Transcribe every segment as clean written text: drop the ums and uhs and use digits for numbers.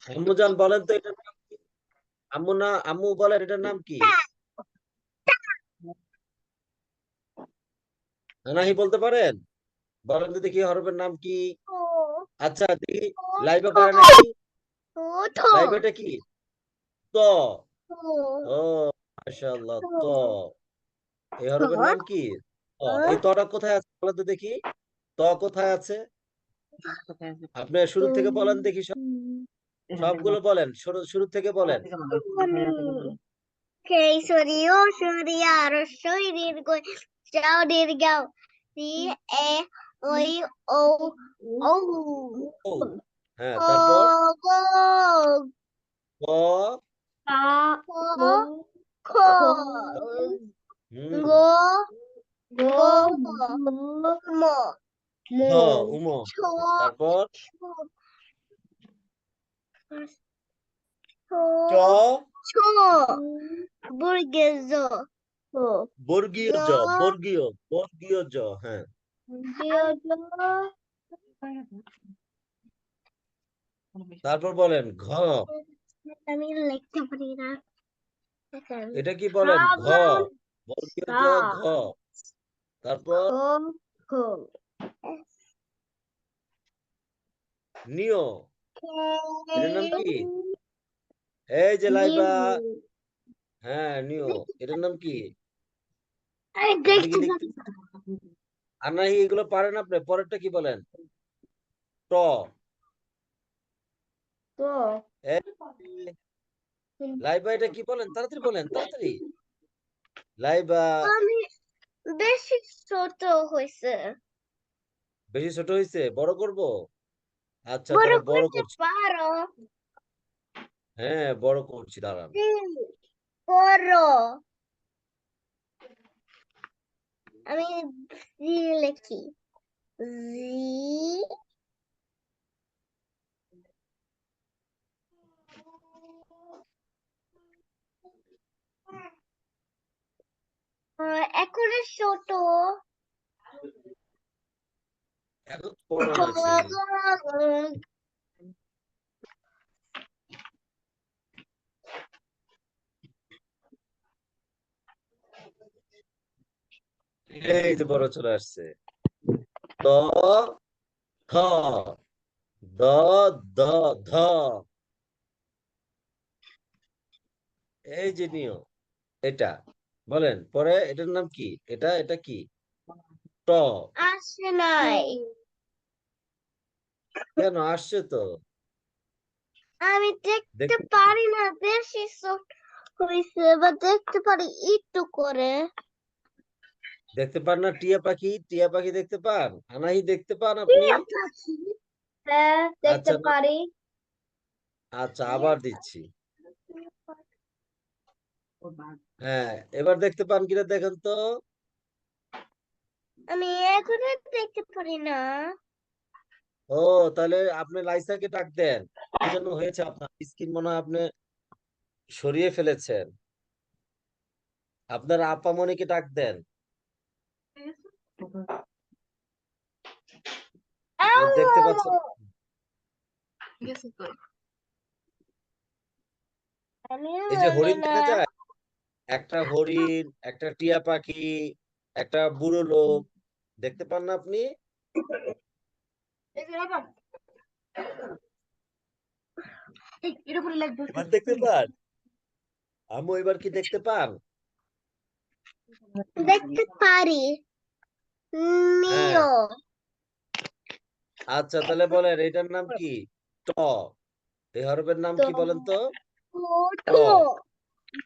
আম্মুজান বলেন তো এটার নাম কি? আম্মু না, আম্মু বলেন এটার নাম কি? নাহি বলতে পারেন? বলেন তো দেখি হরফের নাম কি? আচ্ছা দেখি। লাইবা পারে নাকি? লাইবাটা কি? ত। ও, মাশাআল্লাহ, ত। এই হরফের নাম কি? ত। এই তটা কোথায় আছে বলেন তো দেখি। ত কোথায় আছে? আপনি শুরু থেকে বলেন দেখি, সবগুলো বলেন, শুরু শুরু থেকে বলেন। কেশরীয় সরিয়া রসই দীর্ঘ যাও দীর্ঘাও সি এ ওই ও ও ও, হ্যাঁ, ও তারপর গো ক। কা খ খ হুম। গো গো ম হ, উম। ছ তারপর ছ চ। ছ বর্গের জ বর্গীয় জ জ। বর্গীয় বর্গীয় জ, হ্যাঁ। তারপর বলেন ঘ। আমি লিখতে পারি না এটা কি বলেন? ঘ। বর্গীয় জ, ঘ। তারপর নিয়। এটার নাম কি? এই যে লাইবা। হ্যাঁ, নিয়। এটার নাম কি? আপনি কি দেখতে লিখতে পারি না আর না, এগুলো পারেন আপনি? পরেরটা কি বলেন? ট। তো এই, লাইবা এটা কি বলেন? তাড়াতাড়ি বলেন, তাড়াতাড়ি। লাইবা। আমি বেশি ছোট হয়েছে বেশি ছোট হয়েছে? বড় করব? আচ্ছা, বড় তাহলে বড় করতে করছি। পারো হ্যাঁ, বড় করছি, দাঁড়ান। করো আমি জি লিখি জি এখন ছোট এখন বড় হয়েছে। এই যে বড় চলে আসছে। ত, থ, দ, দ, ধ। এই যে নিয়। এটা বলেন পরে এটার নাম কি? এটা এটা কি? ট। আসে নাই কেন আসছে তো? আমি দেখতে দেখতে পারি না বেশি ছোট হয়েছে বা দেখতে পারি একটু করে দেখতে পান না? টিয়া পাখি, টিয়া পাখি দেখতে পান? আনাহি দেখতে পান আপনি? টিয়া পাখি হ্যাঁ দেখতে আচ্ছা পারি আচ্ছা, আবার দিচ্ছি। হ্যাঁ, এবার দেখতে পান কিনা দেখেন তো। আমি এখনো দেখতে পারি না ও, তাহলে আপনি লাইসাকে ডাক দেন। কি যেন হয়েছে আপনার স্কিন, মনে হয় আপনি সরিয়ে ফেলেছেন। আপনার আপামনিকে ডাক দেন। দেখতে পাচ্ছেন? আমিও এই যে জানি হরিণ না দেখা যায়, একটা হরিণ, একটা টিয়া পাখি, একটা বুড়ো লোক, দেখতে পান না আপনি? এবার দেখতে পান? আমু এবার কি দেখতে পান? দেখতে পারি হ্যাঁ। নিও আচ্ছা, তাহলে বলেন এটার নাম কি? ট। এই হরফের নাম তো কি বলেন তো? ট। ঠো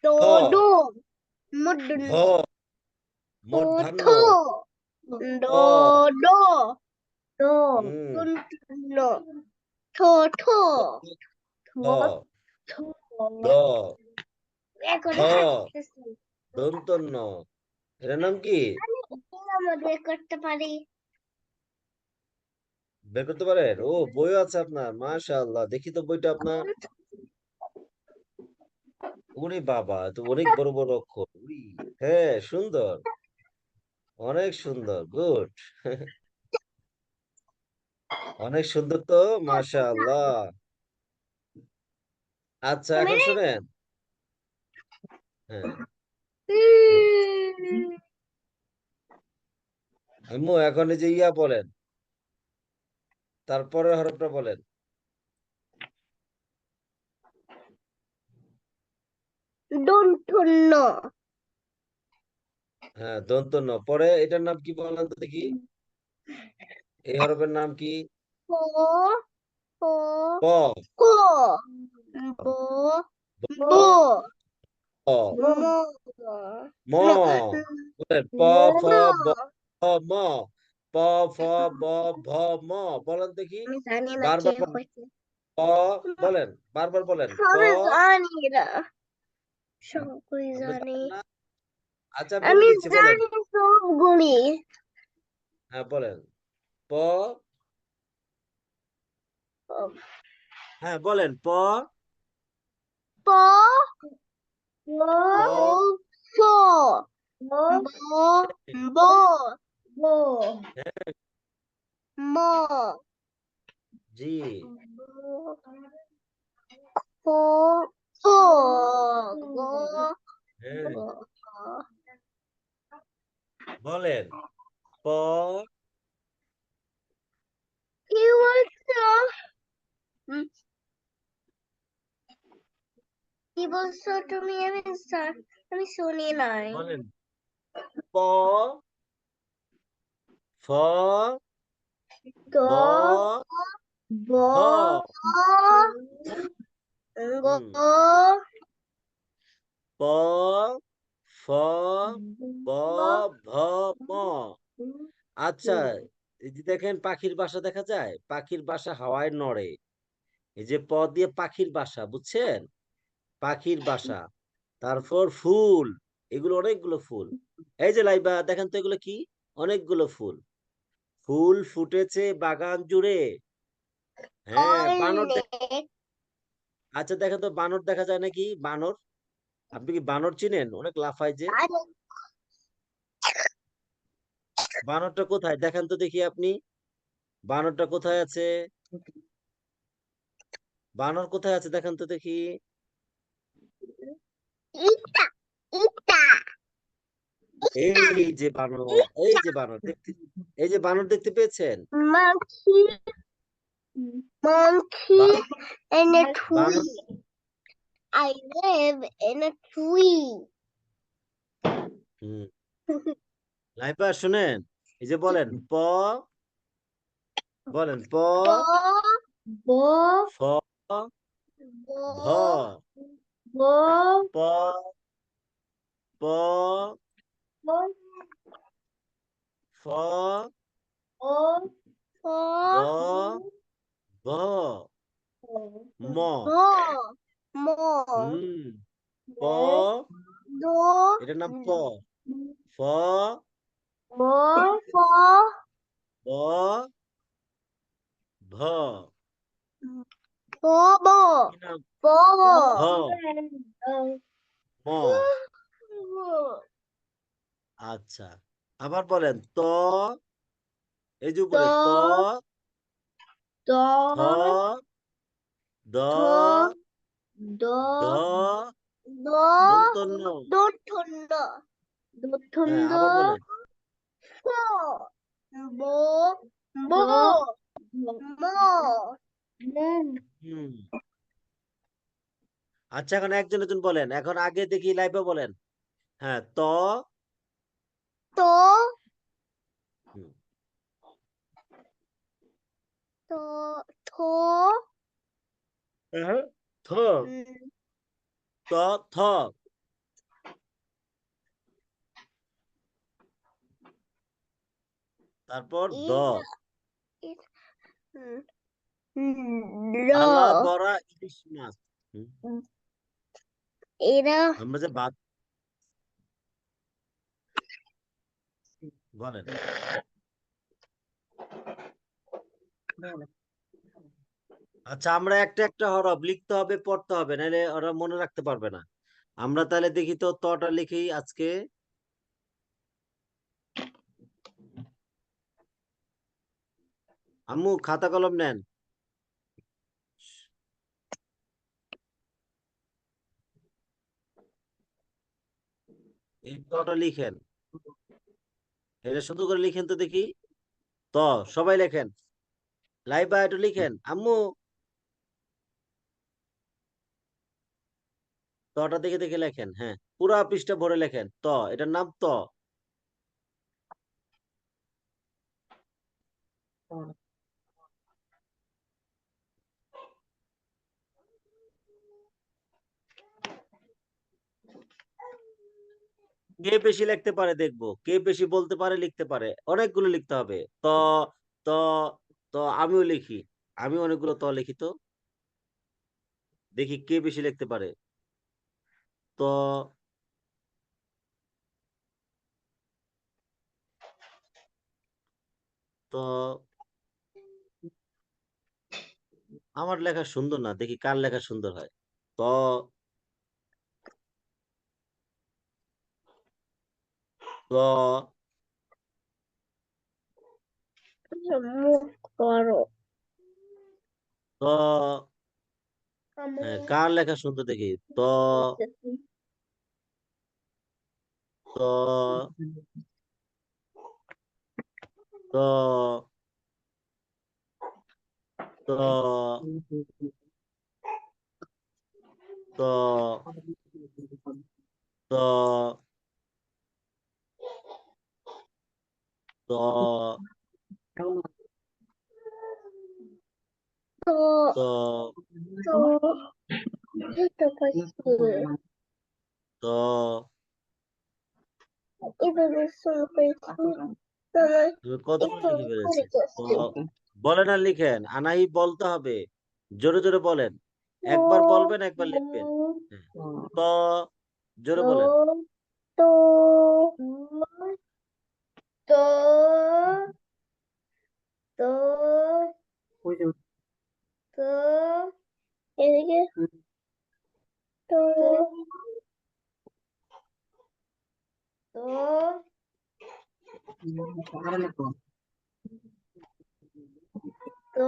ডো ঠ। ডো মুডুন ঢ। ঠো মূর্ধন্য। ঠো ঠ। ডো ডো ডো হুম। কুন্টুনো ঠো ঠো ঠ। ঠো ঠো ড। ঢ। এখনো থাকতেছি দন্তন্য। এটার নাম কি? আমি এর মধ্যে করতে পারি বের করতে পারেন? ও, বইও আছে আপনার? মাশাআল্লাহ, দেখি তো বইটা আপনার। ওরে বাবা, তো অনেক বড় বড় অক্ষর। উরি, হ্যাঁ, সুন্দর, অনেক সুন্দর, গুড। অনেক সুন্দর তো, মাশাআল্লাহ। আচ্ছা এখন শুনেন, হ্যাঁ আম্মু এখন এই যে ইয়া বলেন, তারপরে হরফটা বলেন। দন্তন্য হ্যাঁ দন্ত ন, পরে এটার নাম কি বলেন তো দেখি, এই হরফের নাম কি? প প প, ক ব ব, ব প, ম ম, বলেন প, ফ, ব, ভ, ম, প, ফ, ব, ভ, ম, বলেন দেখি, আমি জানি না কে বারবার বলেন। হয়েছে প, বলেন, বারবার বলেন প। আমি জানি না সবগুলি আপনি জানি জানেন না? আচ্ছা বলে আমি দিচ্ছি, বলেন। জানি সবগুলি হ্যাঁ বলেন প, হ্যাঁ বলেন প, প প প, ফ ব ব ব হ্যাঁ, ম জি, প প গ হ্যাঁ গ বলেন প, কি বলছো কি বলছো তুমি আমি শুনি নাই বলেন প, ফ, গ ব, ব ভ, গ হুম, প, ফ, ব, ভ, ম। আচ্ছা, এই যে দেখেন পাখির বাসা দেখা যায়, পাখির বাসা হাওয়ায় নড়ে। এই যে প দিয়ে পাখির বাসা, বুঝছেন? পাখির বাসা, তারপর ফুল, এগুলো অনেকগুলো ফুল। এই যে লাইবা দেখেন তো এগুলো কি, অনেকগুলো ফুল, ফুল ফুটেছে বাগান জুড়ে। হ্যাঁ বানর অনেক আচ্ছা দেখেন তো বানর দেখা যায় নাকি, বানর? আপনি কি বানর চিনেন, অনেক লাফায় যে? বানরটা কোথায় দেখেন তো দেখি আপনি, বানরটা কোথায় আছে? বানর কোথায় আছে দেখেন তো দেখি। ইটা ইটা এই যে বানর, এই যে বানর দেখতে, এই যে বানর দেখতে পেয়েছেন? monkey monkey বা- in a বানর, tree I live in a tree হুম, লাইবা শুনেন, এই যে বলেন প, বলেন প, bo bo ফ, ভ, bo bo প, প, ফ, bo ব, bo ভ, ম, bo mo হুম, প, do এটার নাম প, ফ, bo fo ব, ভ, bobo কি নাম? bobo ভ, ম। আচ্ছা, আবার বলেন ত, এই যে উপরে ত, do থ, do the, do the, do do দন্তন্য। দোঠন্ড হ্যাঁ দোঠন্ড আবার বলেন। ফ বো বো ম হুম, আচ্ছা এখন একজন একজন বলেন, এখন আগে দেখি লাইভে বলেন। হ্যাঁ ত, তো হুম, তো থো হ্যাঁ, থ, উম, ত, থ, তারপর দ, ইরা র থালা ভরা ইলিশ মাছ। হুম, এরা আমরা যে ভাত বলেন, আচ্ছা আমরা একটা একটা হরফ লিখতে হবে, পড়তে হবে, নাহলে ওরা মনে রাখতে পারবে না। আমরা তাহলে দেখি তো তটা লিখি আজকে। আম্মু খাতা কলম নেন। এই তটা লিখেন, এটা সুন্দর করে লিখেন তো দেখি। ত, সবাই লেখেন, লাইবা একটু লিখেন আম্মু। তটা দেখে দেখে লেখেন, হ্যাঁ পুরা পৃষ্ঠা ভরে লেখেন ত, এটার নাম ত। কে বেশি লিখতে পারে দেখবো, কে বেশি বলতে পারে লিখতে পারে, অনেকগুলো লিখতে হবে ত। ত, ত আমিও লিখি, আমি অনেকগুলো ত লিখি তো, দেখি কে বেশি লিখতে পারে। ত, ত আমার লেখা সুন্দর না, দেখি কার লেখা সুন্দর হয়। ত, ত, মুখ করো। ত, হ্যাঁ কার লেখা সুন্দর দেখি। ত, ত, ত, ত, ত, ত, ত, তো ত, তো তো পাচ্ছি ত, এভাবে শুরু করেছি তোমার তুমি কতগুলো একটু লিখে করে ফেলেছে। তো করছি বলেন আর লিখেন, আনাহি বলতে হবে, জোরে জোরে বলেন, তো একবার বলবেন একবার লিখবেন। হ্যাঁ। ত, জোরে তো বলেন। তো তো তো তো এদিকে তো তো তো তো তো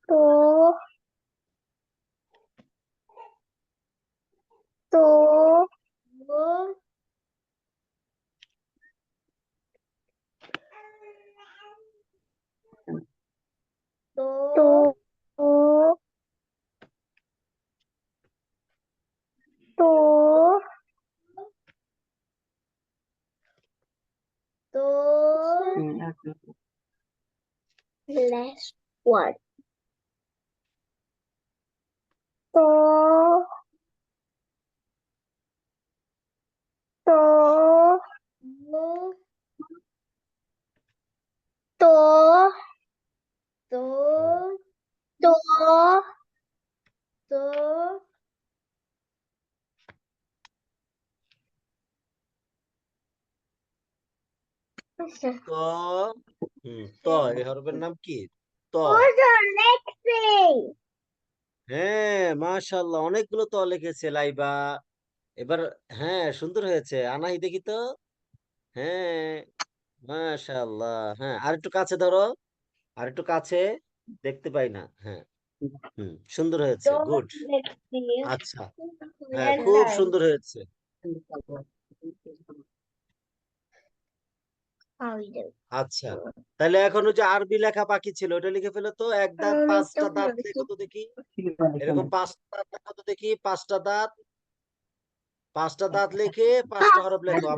তো তো তো তো last word তো তো তো তো হুম। তো তো আচ্ছা ত, ত এই হরফের নাম কি? ত। who's our next thing হ্যাঁ মাশাআল্লাহ, অনেকগুলো ত লিখেছে লাইবা এবার। হ্যাঁ সুন্দর হয়েছে, আনাহি দেখি তো। হ্যাঁ মাশাআল্লাহ, হ্যাঁ আর একটু কাছে ধরো, আর একটু কাছে, দেখতে পাই না। হ্যাঁ, সুন্দর হয়েছে, don't গুড। next thing আচ্ছা, হ্যাঁ and খুব then সুন্দর হয়েছে। how we do আচ্ছা, তাহলে এখন ওই যে আরবি লেখা বাকি ছিল, ওটা লিখে ফেলো তো। এক দাঁত তো পাঁচটা দাঁত লেখো তো দেখি, এরকম পাঁচটা দাঁত লেখো তো দেখি, পাঁচটা দাঁত, পাঁচটা দাঁত লিখে পাঁচটা হরফ লেখো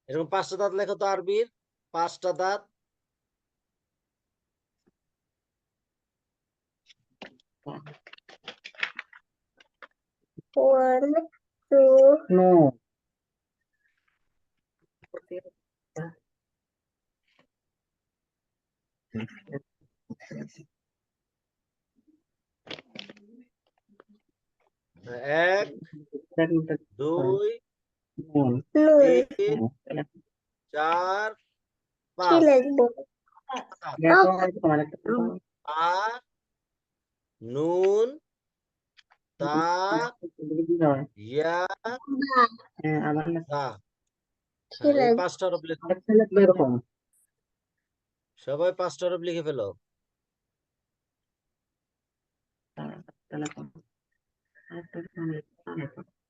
এরকম পাঁচটা দাঁত লেখো তো আরবির, পাঁচটা দাঁত। one two এক, দুই, nun তিন, চার, কি পাঁচ। লিখবো দাঁত। oh আ, নুন, তা, ইয়া, দা। কি হ্যাঁ এই লিখবো পাঁচটা হরফ লেখো, সবাই পাঁচটা হরফ লিখে ফেলো।